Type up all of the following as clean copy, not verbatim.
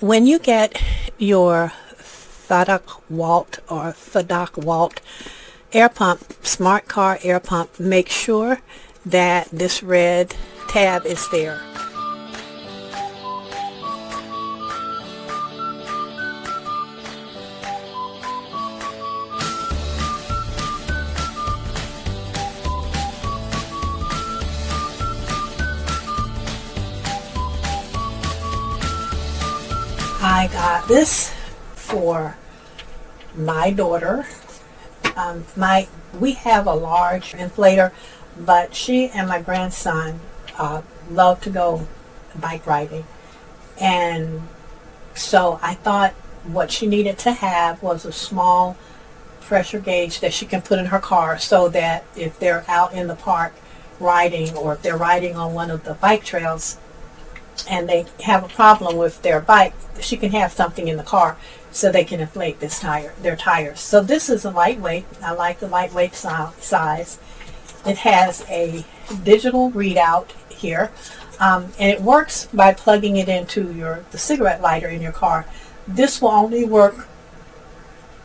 When you get your FADAKWALT air pump, smart car air pump, make sure that this red tab is there. I got this for my daughter. We have a large inflator, but she and my grandson love to go bike riding, and so I thought what she needed to have was a small pressure gauge that she can put in her car, so that if they're out in the park riding, or if they're riding on one of the bike trails and they have a problem with their bike, she can have something in the car so they can inflate their tires. So this is a lightweight. I like the lightweight size. It has a digital readout here, and it works by plugging it into the cigarette lighter in your car. This will only work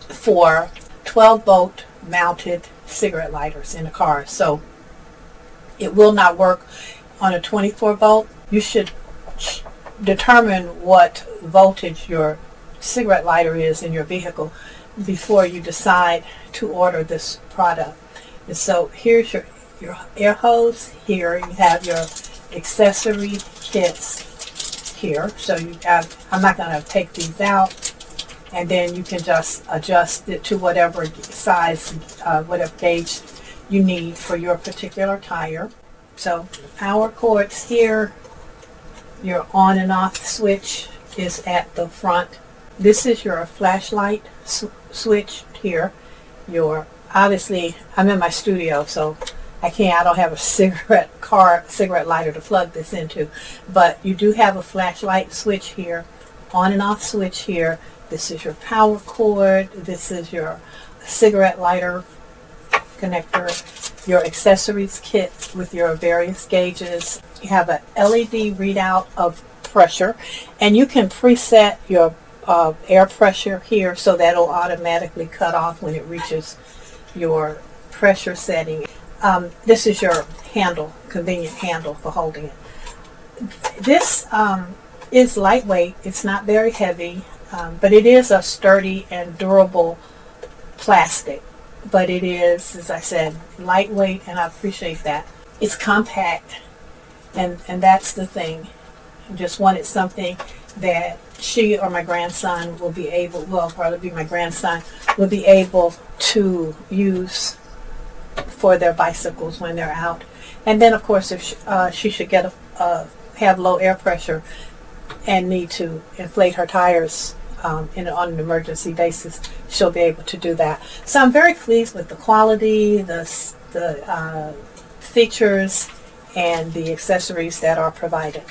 for 12-volt mounted cigarette lighters in a car, so it will not work on a 24-volt. You should determine what voltage your cigarette lighter is in your vehicle before you decide to order this product. And so here's your air hose. Here you have your accessory kits here. So I'm not going to take these out, and then you can just adjust it to whatever size, whatever gauge you need for your particular tire. So power cords here. Your on and off switch is at the front. This is your flashlight switch here. Obviously, I'm in my studio, so I don't have a cigarette lighter to plug this into, but you do have a flashlight switch here, on and off switch here. This is your power cord. This is your cigarette lighter connector, your accessories kit with your various gauges. You have an LED readout of pressure, and you can preset your air pressure here so that it'll automatically cut off when it reaches your pressure setting. This is your handle, convenient handle for holding it. This is lightweight. It's not very heavy, but it is a sturdy and durable plastic. But it is, as I said, lightweight, and I appreciate that. It's compact, and that's the thing. I just wanted something that she or my grandson will be able, well, probably be my grandson, will be able to use for their bicycles when they're out. And then, of course, if she should have low air pressure and need to inflate her tires on an emergency basis, she'll be able to do that. So I'm very pleased with the quality, the features, and the accessories that are provided.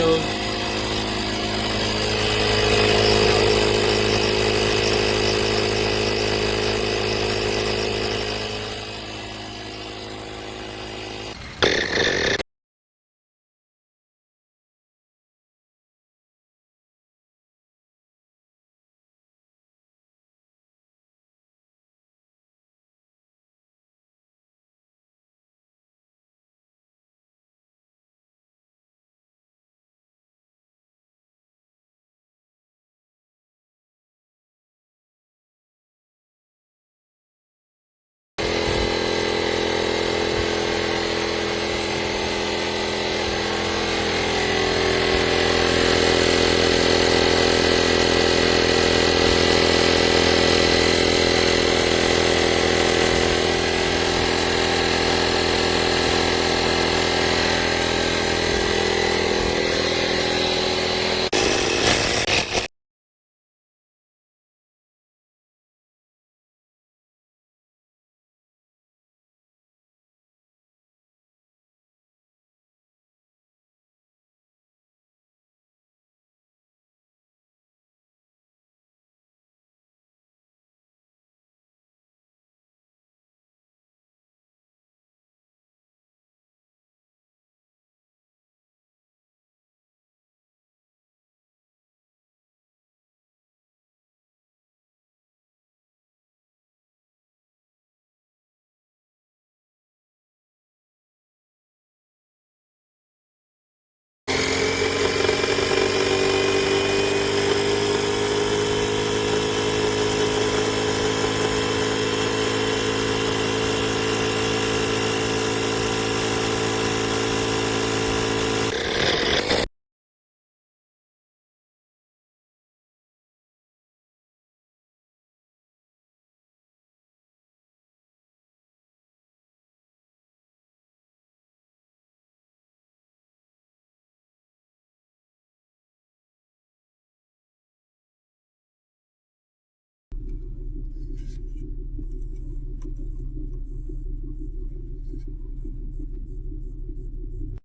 videos